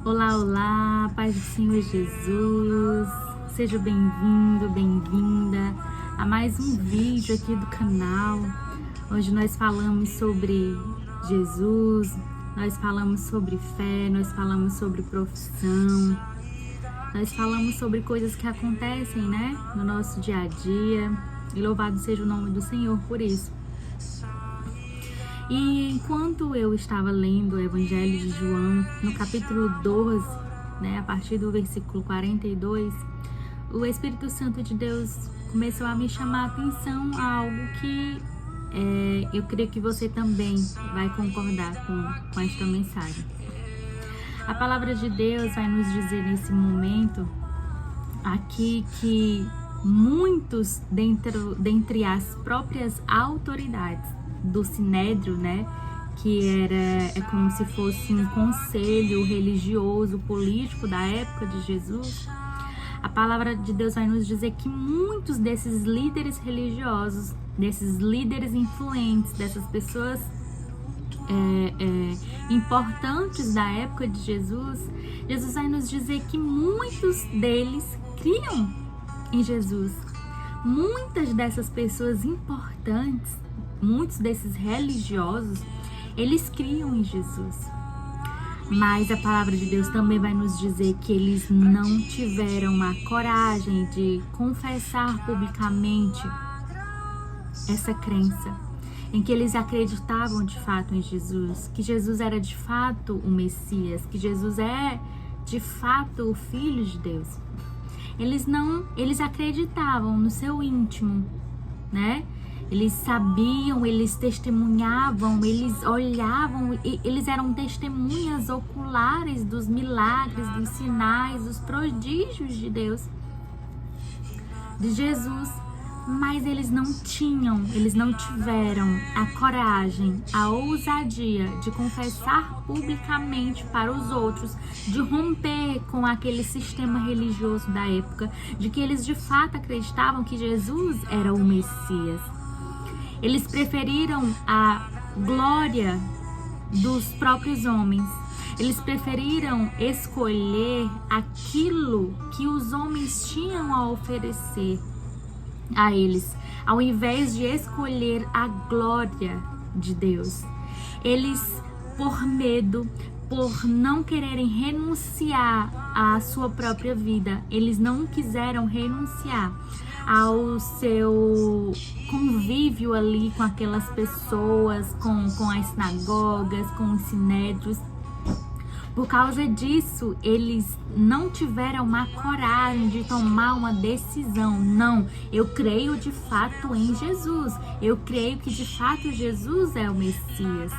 Olá, olá, paz do Senhor Jesus, seja bem-vindo, bem-vinda a mais um vídeo aqui do canal. Hoje nós falamos sobre Jesus, nós falamos sobre fé, nós falamos sobre profissão, nós falamos sobre coisas que acontecem, né, no nosso dia a dia, e louvado seja o nome do Senhor por isso. E enquanto eu estava lendo o Evangelho de João, no capítulo 12, né, a partir do versículo 42, o Espírito Santo de Deus começou a me chamar a atenção a algo que eu creio que você também vai concordar com esta mensagem. A palavra de Deus vai nos dizer nesse momento aqui que muitos dentre as próprias autoridades do Sinédrio, né, que é como se fosse um conselho religioso, político da época de Jesus, a palavra de Deus vai nos dizer que muitos desses líderes religiosos, desses líderes influentes, dessas pessoas importantes da época de Jesus vai nos dizer que muitos deles criam em Jesus. Muitas dessas pessoas importantes, muitos desses religiosos, eles criam em Jesus. Mas a palavra de Deus também vai nos dizer que eles não tiveram a coragem de confessar publicamente essa crença, em que eles acreditavam de fato em Jesus, que Jesus era de fato o Messias, que Jesus é de fato o Filho de Deus. Eles acreditavam no seu íntimo, né? Eles sabiam, eles testemunhavam, eles olhavam, eles eram testemunhas oculares dos milagres, dos sinais, dos prodígios de Deus, de Jesus. Mas eles não tiveram a coragem, a ousadia de confessar publicamente para os outros, de romper com aquele sistema religioso da época, de que eles de fato acreditavam que Jesus era o Messias. Eles preferiram a glória dos próprios homens. Eles preferiram escolher aquilo que os homens tinham a oferecer a eles, ao invés de escolher a glória de Deus. Eles, por medo, por não quererem renunciar à sua própria vida, eles não quiseram renunciar ao seu convívio ali com aquelas pessoas, com as sinagogas, com os sinédrios. Por causa disso, eles não tiveram a coragem de tomar uma decisão. Não, eu creio de fato em Jesus. Eu creio que de fato Jesus é o Messias.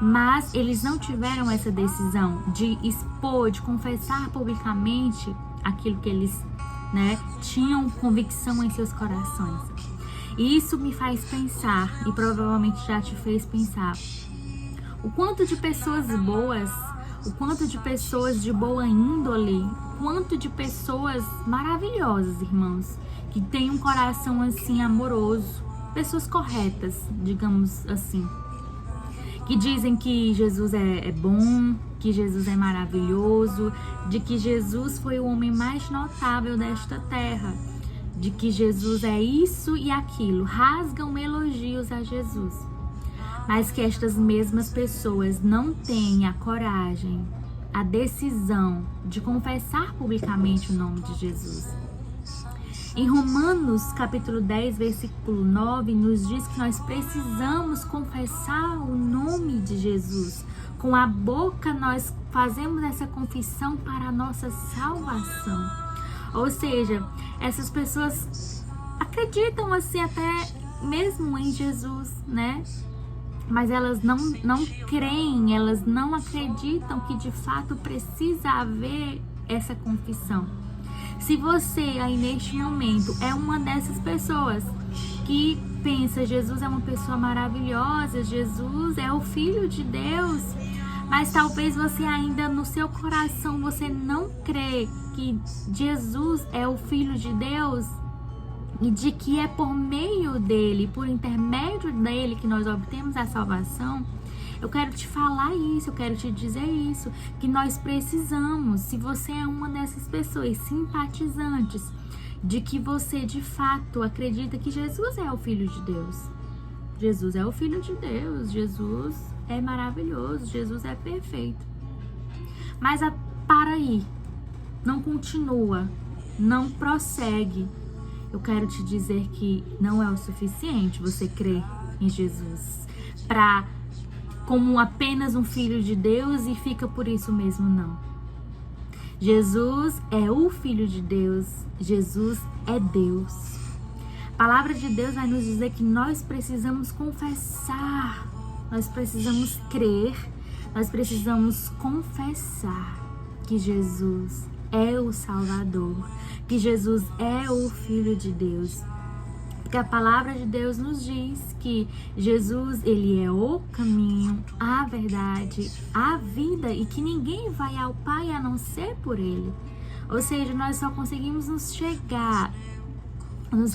Mas eles não tiveram essa decisão de expor, de confessar publicamente aquilo que eles, né, tinham convicção em seus corações. E isso me faz pensar, e provavelmente já te fez pensar, o quanto de pessoas boas, o quanto de pessoas de boa índole, o quanto de pessoas maravilhosas, irmãos, que têm um coração assim amoroso, pessoas corretas, digamos assim, que dizem que Jesus é bom, que Jesus é maravilhoso, de que Jesus foi o homem mais notável desta terra, de que Jesus é isso e aquilo, rasgam elogios a Jesus. Mas que estas mesmas pessoas não têm a coragem, a decisão de confessar publicamente o nome de Jesus. Em Romanos capítulo 10, versículo 9, nos diz que nós precisamos confessar o nome de Jesus. Com a boca nós fazemos essa confissão para a nossa salvação. Ou seja, essas pessoas acreditam assim até mesmo em Jesus, né? Mas elas não creem, elas não acreditam que de fato precisa haver essa confissão. Se você aí neste momento é uma dessas pessoas que pensa Jesus é uma pessoa maravilhosa, Jesus é o Filho de Deus, mas talvez você ainda no seu coração você não crê que Jesus é o Filho de Deus, e de que é por meio dele, por intermédio dele que nós obtemos a salvação, Eu quero te falar isso, eu quero te dizer isso, que nós precisamos, se você é uma dessas pessoas simpatizantes, de que você de fato acredita que Jesus é o Filho de Deus. Jesus é o Filho de Deus, Jesus é maravilhoso, Jesus é perfeito. Mas para aí, não continua, não prossegue. Eu quero te dizer que não é o suficiente você crer em Jesus como apenas um Filho de Deus e fica por isso mesmo, não. Jesus é o Filho de Deus, Jesus é Deus. A palavra de Deus vai nos dizer que nós precisamos confessar, nós precisamos crer, nós precisamos confessar que Jesus é o Salvador, que Jesus é o Filho de Deus. Porque a palavra de Deus nos diz que Jesus, ele é o caminho, a verdade, a vida e que ninguém vai ao Pai a não ser por ele. Ou seja, nós só conseguimos nos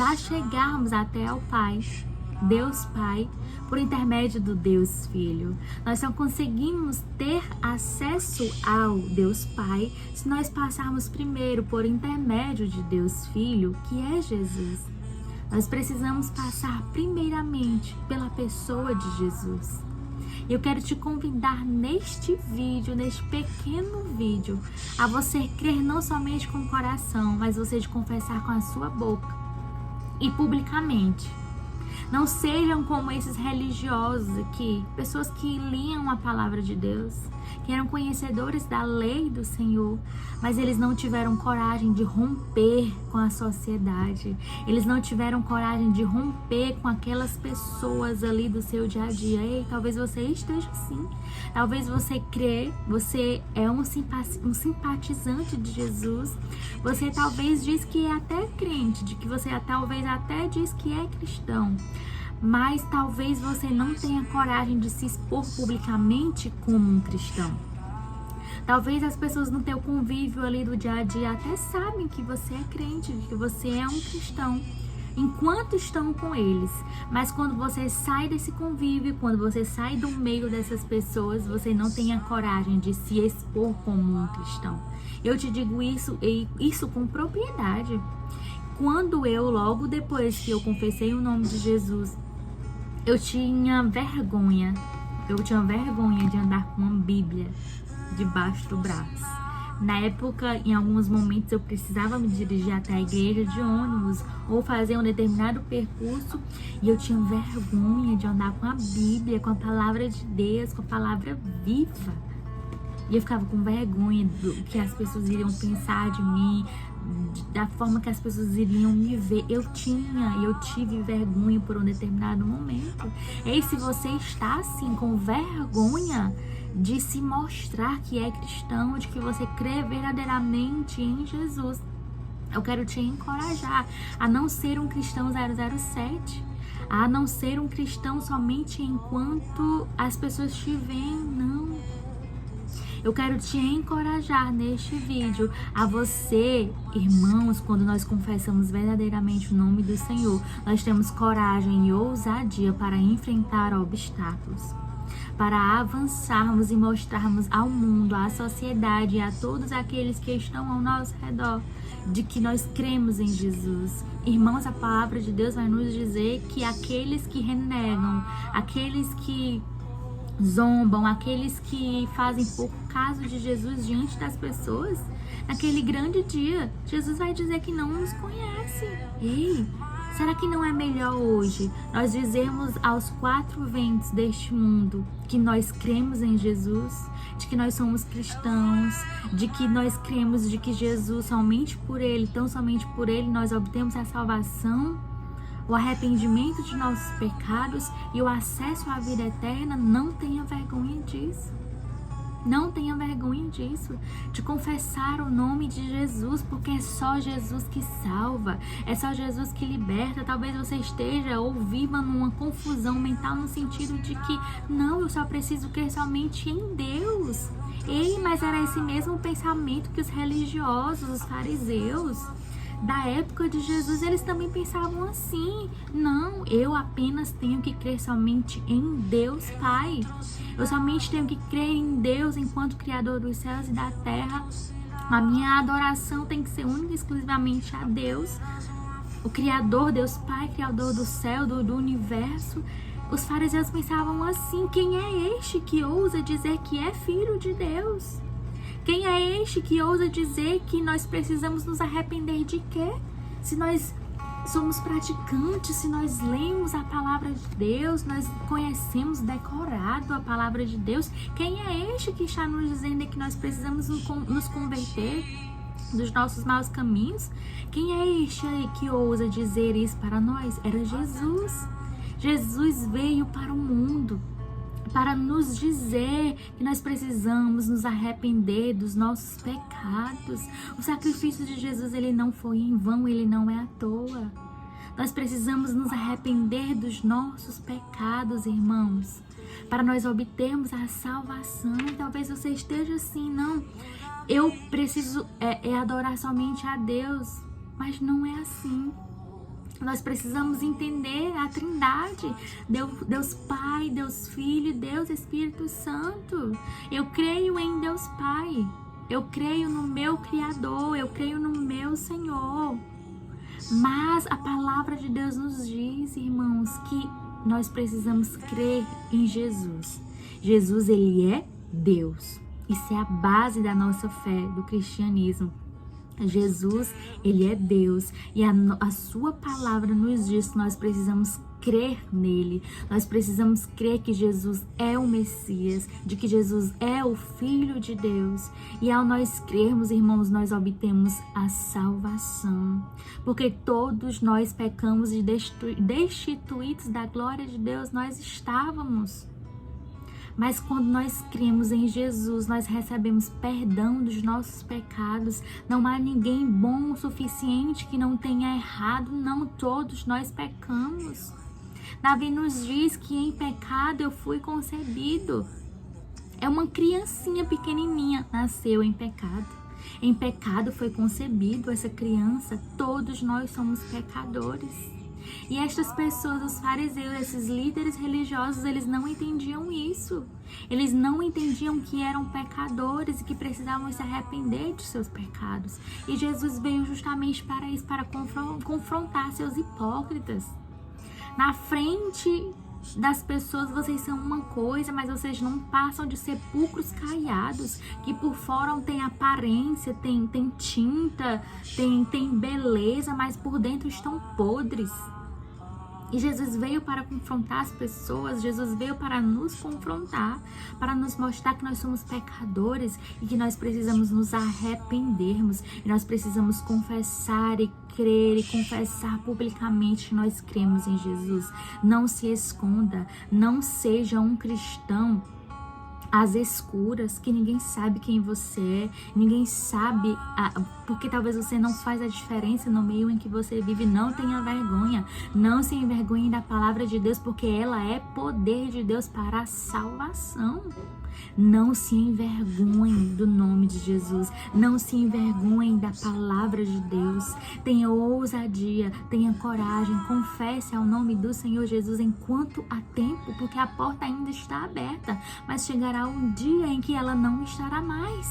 achegarmos até ao Pai, Deus Pai, por intermédio do Deus Filho. Nós só conseguimos ter acesso ao Deus Pai se nós passarmos primeiro por intermédio de Deus Filho, que é Jesus. Nós precisamos passar primeiramente pela pessoa de Jesus. E eu quero te convidar neste vídeo, neste pequeno vídeo, a você crer não somente com o coração, mas você de confessar com a sua boca e publicamente. Não sejam como esses religiosos aqui, pessoas que liam a palavra de Deus, que eram conhecedores da lei do Senhor, mas eles não tiveram coragem de romper com a sociedade. Eles não tiveram coragem de romper com aquelas pessoas ali do seu dia a dia. Ei, talvez você esteja assim. Talvez você crê, você é um simpatizante de Jesus. Você talvez diz que é até crente, de que você talvez até diz que é cristão. Mas talvez você não tenha coragem de se expor publicamente como um cristão. Talvez as pessoas no teu convívio ali do dia a dia até sabem que você é crente, que você é um cristão, enquanto estão com eles. Mas quando você sai desse convívio, quando você sai do meio dessas pessoas, você não tem a coragem de se expor como um cristão. Eu te digo isso com propriedade. Quando logo depois que eu confessei o nome de Jesus, eu tinha vergonha de andar com uma Bíblia debaixo do braço. Na época, em alguns momentos, eu precisava me dirigir até a igreja de ônibus ou fazer um determinado percurso e eu tinha vergonha de andar com a Bíblia, com a palavra de Deus, com a palavra viva. E eu ficava com vergonha do que as pessoas iriam pensar de mim, da forma que as pessoas iriam me ver. Eu tive vergonha por um determinado momento. E se você está assim, com vergonha de se mostrar que é cristão, de que você crê verdadeiramente em Jesus, eu quero te encorajar a não ser um cristão 007, a não ser um cristão somente enquanto as pessoas te veem, não. Eu quero te encorajar neste vídeo a você, irmãos, quando nós confessamos verdadeiramente o nome do Senhor, nós temos coragem e ousadia para enfrentar obstáculos, para avançarmos e mostrarmos ao mundo, à sociedade e a todos aqueles que estão ao nosso redor de que nós cremos em Jesus. Irmãos, a palavra de Deus vai nos dizer que aqueles que renegam, aqueles que zombam, aqueles que fazem pouco caso de Jesus diante das pessoas, naquele grande dia, Jesus vai dizer que não nos conhece. Ei, será que não é melhor hoje nós dizermos aos quatro ventos deste mundo que nós cremos em Jesus, de que nós somos cristãos, de que nós cremos de que Jesus, somente por Ele, tão somente por Ele, nós obtemos a salvação, o arrependimento de nossos pecados e o acesso à vida eterna? Não tenha vergonha disso. Não tenha vergonha disso, de confessar o nome de Jesus, porque é só Jesus que salva, é só Jesus que liberta. Talvez você esteja ou viva numa confusão mental no sentido de que, não, eu só preciso crer somente em Deus. Ei, mas era esse mesmo pensamento que os religiosos, os fariseus, da época de Jesus, eles também pensavam assim: não, eu apenas tenho que crer somente em Deus Pai. Eu somente tenho que crer em Deus enquanto Criador dos céus e da terra. A minha adoração tem que ser única e exclusivamente a Deus, o Criador, Deus Pai, Criador do céu, do universo. Os fariseus pensavam assim: quem é este que ousa dizer que é filho de Deus? Quem é este que ousa dizer que nós precisamos nos arrepender de quê? Se nós somos praticantes, se nós lemos a palavra de Deus, nós conhecemos decorado a palavra de Deus, quem é este que está nos dizendo que nós precisamos nos converter dos nossos maus caminhos? Quem é este aí que ousa dizer isso para nós? Era Jesus. Jesus veio para o mundo para nos dizer que nós precisamos nos arrepender dos nossos pecados. O sacrifício de Jesus, ele não foi em vão, ele não é à toa. Nós precisamos nos arrepender dos nossos pecados, irmãos, para nós obtermos a salvação. Talvez você esteja assim: não, eu preciso adorar somente a Deus, mas não é assim. Nós precisamos entender a Trindade, Deus Pai, Deus Filho, Deus Espírito Santo. Eu creio em Deus Pai, eu creio no meu Criador, eu creio no meu Senhor. Mas a palavra de Deus nos diz, irmãos, que nós precisamos crer em Jesus. Jesus, ele é Deus. Isso é a base da nossa fé, do cristianismo. Jesus, ele é Deus, e a sua palavra nos diz que nós precisamos crer nele. Nós precisamos crer que Jesus é o Messias, de que Jesus é o Filho de Deus. E ao nós crermos, irmãos, nós obtemos a salvação. Porque todos nós pecamos e destituídos da glória de Deus nós estávamos. Mas quando nós cremos em Jesus, nós recebemos perdão dos nossos pecados. Não há ninguém bom o suficiente que não tenha errado. Não, todos nós pecamos. Davi nos diz que em pecado eu fui concebido. É uma criancinha pequenininha, nasceu em pecado. Em pecado foi concebido essa criança. Todos nós somos pecadores. E estas pessoas, os fariseus, esses líderes religiosos, eles não entendiam isso. Eles não entendiam que eram pecadores e que precisavam se arrepender de seus pecados. E Jesus veio justamente para isso, para confrontar seus hipócritas. Na frente das pessoas vocês são uma coisa, mas vocês não passam de sepulcros caiados, que por fora tem aparência, tem tinta, tem beleza, mas por dentro estão podres. E Jesus veio para confrontar as pessoas, Jesus veio para nos confrontar, para nos mostrar que nós somos pecadores e que nós precisamos nos arrependermos, e nós precisamos confessar e crer e confessar publicamente que nós cremos em Jesus. Não se esconda, não seja um cristão às escuras, que ninguém sabe quem você é, ninguém sabe, porque talvez você não faz a diferença no meio em que você vive. Não tenha vergonha, não se envergonhe da palavra de Deus, porque ela é poder de Deus para a salvação. Não se envergonhem do nome de Jesus, não se envergonhem da palavra de Deus. Tenha ousadia, tenha coragem, confesse ao nome do Senhor Jesus enquanto há tempo, porque a porta ainda está aberta, mas chegará um dia em que ela não estará mais.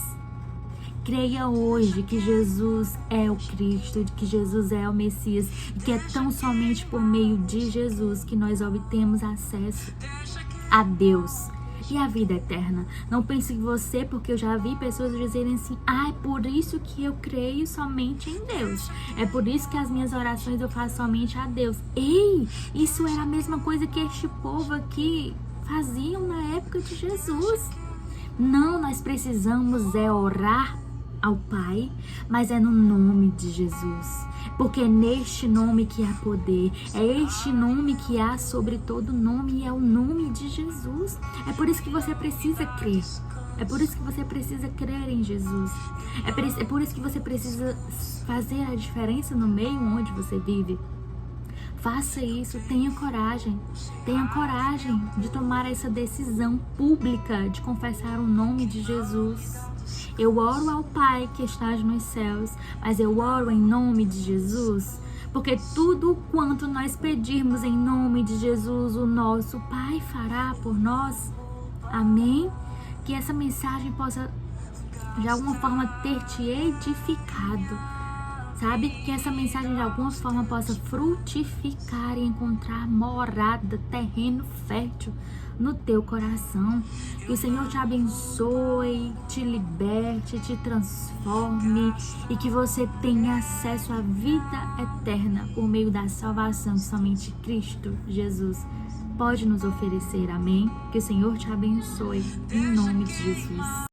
Creia hoje que Jesus é o Cristo, que Jesus é o Messias, e que é tão somente por meio de Jesus que nós obtemos acesso a Deus e a vida eterna. Não pense em você, porque eu já vi pessoas dizerem assim: é por isso que eu creio somente em Deus, é por isso que as minhas orações eu faço somente a Deus. Ei, isso era a mesma coisa que este povo aqui faziam na época de Jesus. Não, nós precisamos orar ao Pai, mas é no nome de Jesus, porque é neste nome que há poder, é este nome que há sobre todo nome, e é o nome de Jesus. É por isso que você precisa crer, é por isso que você precisa crer em Jesus, é por isso que você precisa fazer a diferença no meio onde você vive. Faça isso, tenha coragem de tomar essa decisão pública de confessar o nome de Jesus. Eu oro ao Pai que estás nos céus, mas eu oro em nome de Jesus, porque tudo quanto nós pedirmos em nome de Jesus, o nosso Pai fará por nós. Amém? Que essa mensagem possa de alguma forma ter te edificado, sabe? Que essa mensagem de alguma forma possa frutificar e encontrar morada, terreno fértil no teu coração. Que o Senhor te abençoe, te liberte, te transforme e que você tenha acesso à vida eterna por meio da salvação que somente Cristo Jesus pode nos oferecer. Amém? Que o Senhor te abençoe em nome de Jesus.